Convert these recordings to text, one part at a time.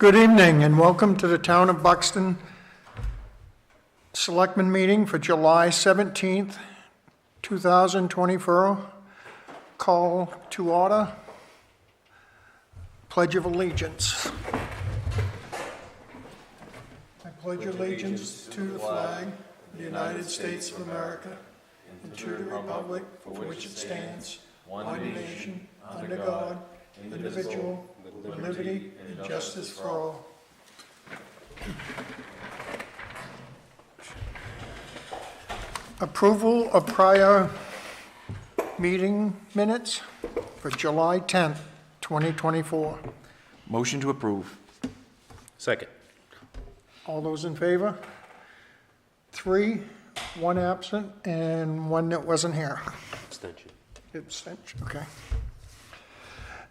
Good evening and welcome to the Town of Buxton Selectmen Meeting for July 17th, 2024. Call to order. Pledge of Allegiance. I pledge allegiance to the flag of the United States of America and to the republic for which it stands, one nation, under God, indivisible, with liberty and justice for all. Approval of prior meeting minutes for July 10th, 2024. Motion to approve. Second. All those in favor? 3, 1 absent, and 1 that wasn't here. Abstention. Abstention, okay.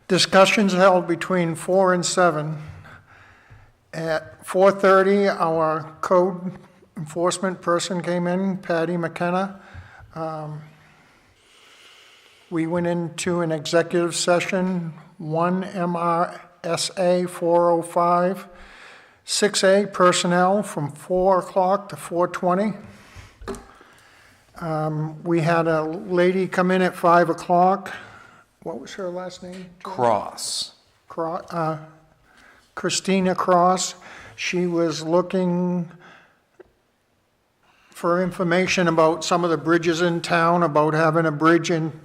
Discussions held between 4 and 7. At 4:30, our code enforcement person came in, Patty McKenna. We went into an executive session, 1 MRSA 405, 6A personnel from 4 o'clock to 4:20. We had a lady come in at 5 o'clock. What was her last name? Cross. Christina Cross. She was looking for information about some of the bridges in town, about having a bridge in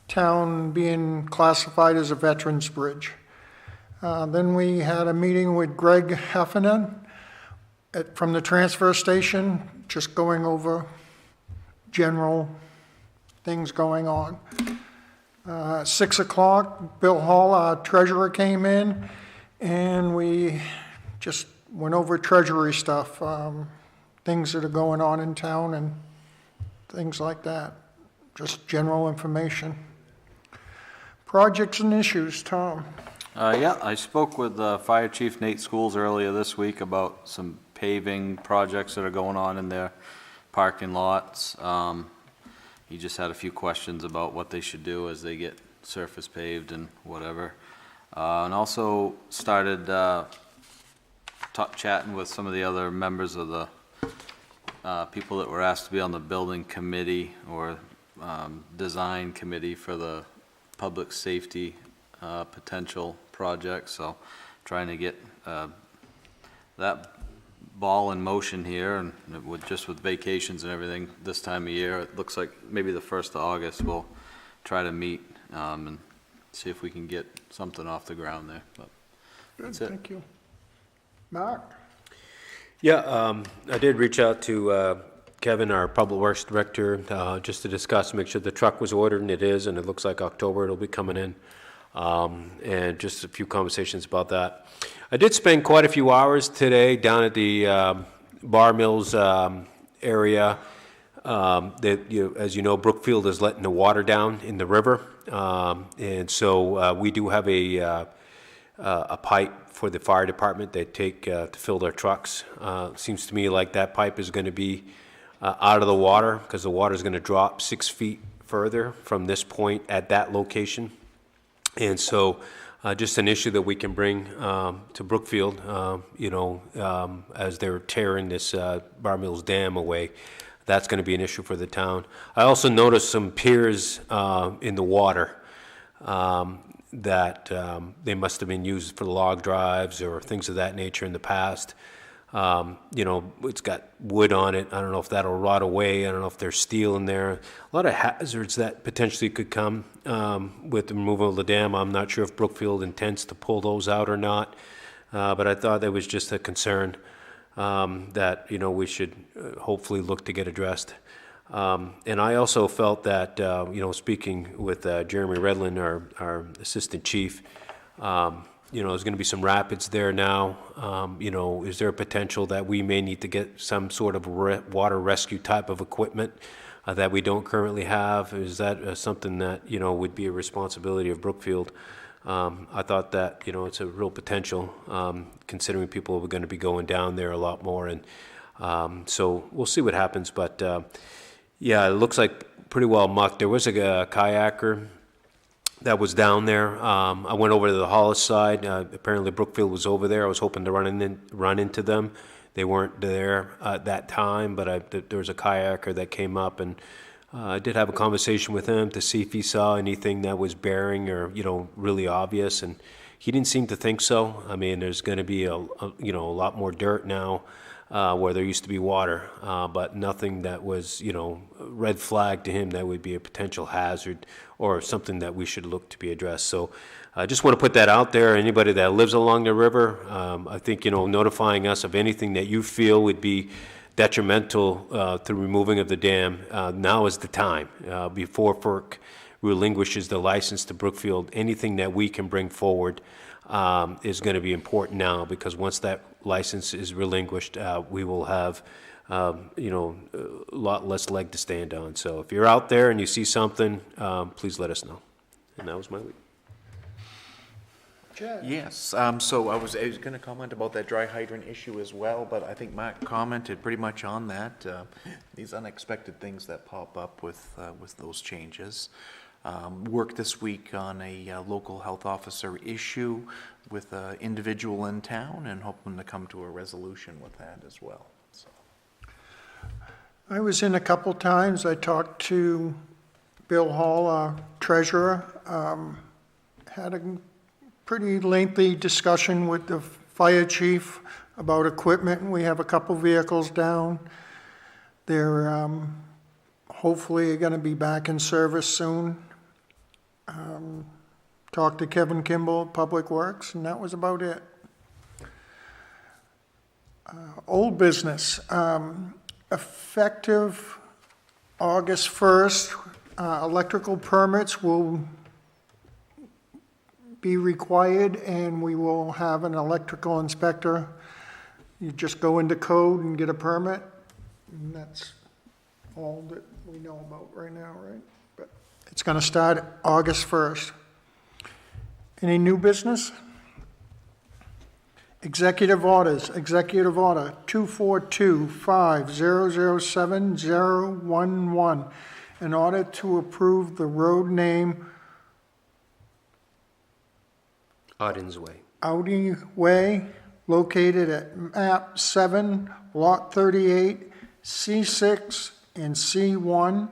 town being classified as a veterans bridge. Then we had a meeting with Greg Heffernan from the transfer station, just going over general things going on. 6 o'clock, Bill Hall, our treasurer, came in, and we just went over treasury stuff, things that are going on in town and things like that, just general information. Projects and issues, Tom. Yeah, I spoke with Fire Chief Nate Schools earlier this week about some paving projects that are going on in their parking lots. He just had a few questions about what they should do as they get surface paved and whatever. And also started chatting with some of the other members of the people that were asked to be on the building committee or design committee for the public safety potential project. So trying to get that ball in motion here, and just with vacations and everything this time of year, it looks like maybe the 1st of August we'll try to meet and see if we can get something off the ground there. But Good, thank you. Mark? Yeah, I did reach out to Kevin, our Public Works Director, just to discuss, make sure the truck was ordered, and it is, and it looks like October it'll be coming in. And just a few conversations about that. I did spend quite a few hours today down at the Bar Mills area. As you know, Brookfield is letting the water down in the river, and so we do have a pipe for the fire department they take to fill their trucks. Seems to me like that pipe is going to be out of the water because the water is going to drop 6 feet further from this point at that location. And so just an issue that we can bring to Brookfield, as they're tearing this Bar Mills Dam away. That's going to be an issue for the town. I also noticed some piers in the water that they must have been used for log drives or things of that nature in the past. It's got wood on it. I don't know if that'll rot away. I don't know if there's steel in there. A lot of hazards that potentially could come with the removal of the dam. I'm not sure if Brookfield intends to pull those out or not, but I thought that was just a concern that, we should hopefully look to get addressed. And I also felt that, speaking with Jeremy Redlin, our assistant chief, there's going to be some rapids there now. Is there a potential that we may need to get some sort of water rescue type of equipment that we don't currently have? Is that something that, would be a responsibility of Brookfield? I thought that, it's a real potential, considering people are going to be going down there a lot more. And so we'll see what happens. But, it looks like pretty well mucked. There was a kayaker that was down there. I went over to the Hollis side. Apparently Brookfield was over there. I was hoping to run into them. They weren't there at that time, but there was a kayaker that came up, and I did have a conversation with him to see if he saw anything that was bearing or, really obvious, and he didn't seem to think so. I mean, there's going to be a lot more dirt now where there used to be water, but nothing that was, red flag to him that would be a potential hazard or something that we should look to be addressed. So I just want to put that out there. Anybody that lives along the river, I think, notifying us of anything that you feel would be detrimental to removing of the dam, now is the time, before FERC relinquishes the license to Brookfield. Anything that we can bring forward is going to be important now, because once that license is relinquished, we will have, a lot less leg to stand on. So if you're out there and you see something, please let us know. And that was my week. Chad? Yes, so I was going to comment about that dry hydrant issue as well, but I think Mark commented pretty much on that. These unexpected things that pop up with those changes. Worked this week on a local health officer issue with an individual in town, and hoping to come to a resolution with that as well. So. I was in a couple times. I talked to Bill Hall, our treasurer, had a pretty lengthy discussion with the fire chief about equipment. We have a couple vehicles down. They're hopefully going to be back in service soon. Talked to Kevin Kimball, Public Works, and that was about it. Old business. Effective August 1st, electrical permits will be required, and we will have an electrical inspector. You just go into code and get a permit, and that's all that we know about right now, right? But it's going to start August 1st. Any new business? Executive orders. Executive order 242-5007-011. In order to approve the road name Audins Way. Audi Way, located at map 7, lot 38, C6 and C1,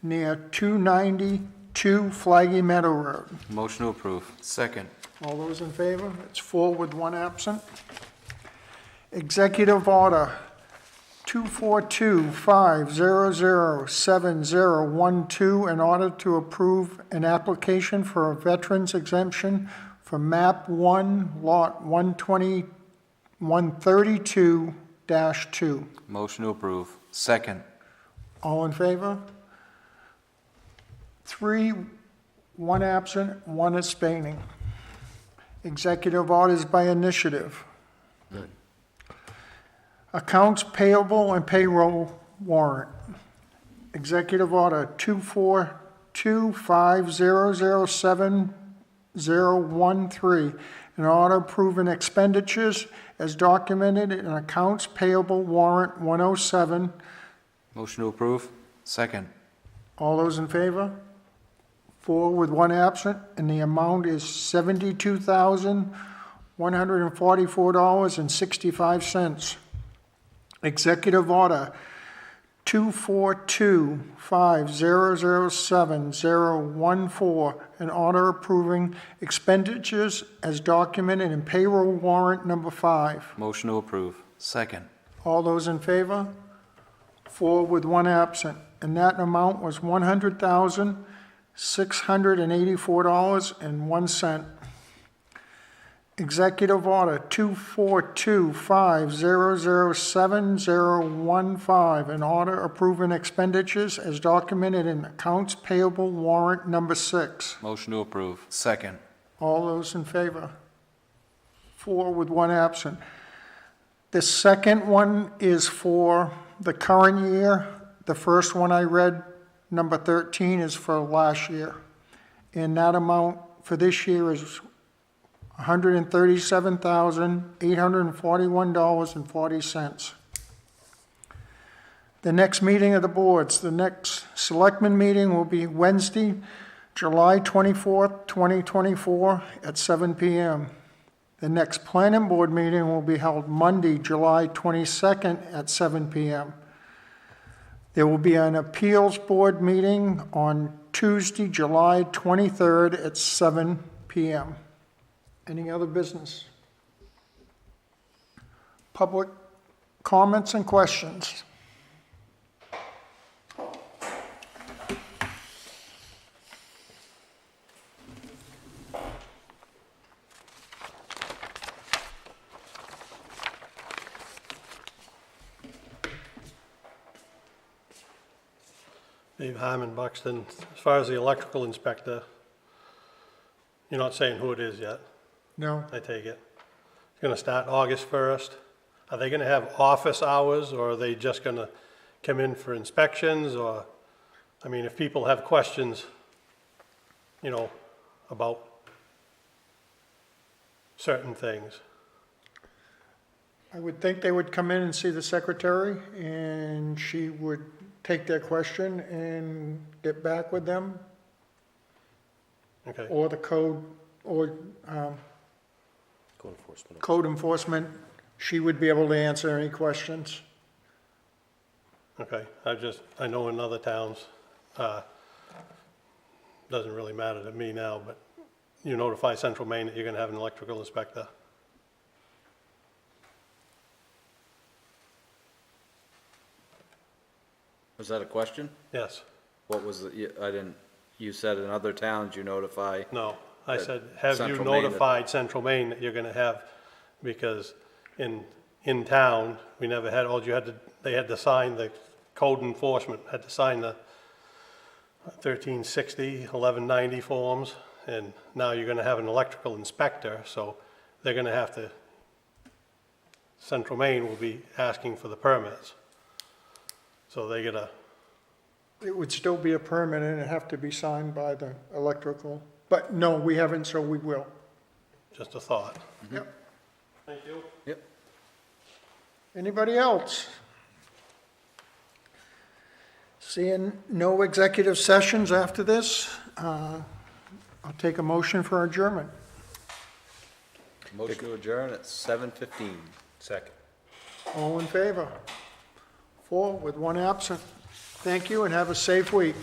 near 292 Flaggy Meadow Road. Motion to approve. Second. All those in favor? It's 4 with 1 absent. Executive order 242-5007-012, in order to approve an application for a veterans exemption for map 1, lot 132-2. Motion to approve. Second. All in favor? 3, 1 absent, 1 abstaining. Executive orders by initiative. None. Accounts payable and payroll warrant. Executive order 242-5007-013, in order approving expenditures as documented in accounts payable warrant 107. Motion to approve. Second. All those in favor? 4 with 1 absent, and the amount is $72,144.65. Executive order 242-5007-014, an order approving expenditures as documented in payroll warrant number 5. Motion to approve. Second. All those in favor? 4 with 1 absent, and that amount was $100,684.01. Executive order 242-5007-015, an order approving expenditures as documented in accounts payable warrant number 6. Motion to approve. Second. All those in favor? 4 with 1 absent. The second one is for the current year. The first one I read, number 13, is for last year. And that amount for this year is $137,841.40. The next meeting of the boards, the next selectmen meeting will be Wednesday, July 24th, 2024, at 7 PM. The next planning board meeting will be held Monday, July 22nd, at 7 PM. There will be an appeals board meeting on Tuesday, July 23rd, at 7 PM. Any other business? Public comments and questions? Dave Hyman, Buxton. As far as the electrical inspector, you're not saying who it is yet, No? I take it. It's gonna start August 1st. Are they gonna have office hours, or are they just gonna come in for inspections, or, I mean, if people have questions, you know, about certain things? I would think they would come in and see the secretary, and she would take their question and get back with them, Okay, or the code, or Code enforcement. code enforcement. She would be able to answer any questions. okay. I know in other towns, doesn't really matter to me now, but you notify Central Maine that you're gonna have an electrical inspector. Was that a question? Yes. What was the, I didn't, you said in other towns you notify, No, I That said, have you Central Maine that- notified Central Maine that you're gonna have, because in town, we never had, they had to sign, the code enforcement had to sign the 1360, 1190 forms, and now you're gonna have an electrical inspector, so they're gonna have to, Central Maine will be asking for the permits. So they gotta, It would still be a permit, and it'd have to be signed by the electrical. But no, we haven't, so we will. just a thought. Yep. Thank you. yep, Anybody else? Seeing no executive sessions after this, I'll take a motion for adjournment. motion to adjourn at 7:15. Second. All in favor? 4 with 1 absent. Thank you and have a safe week.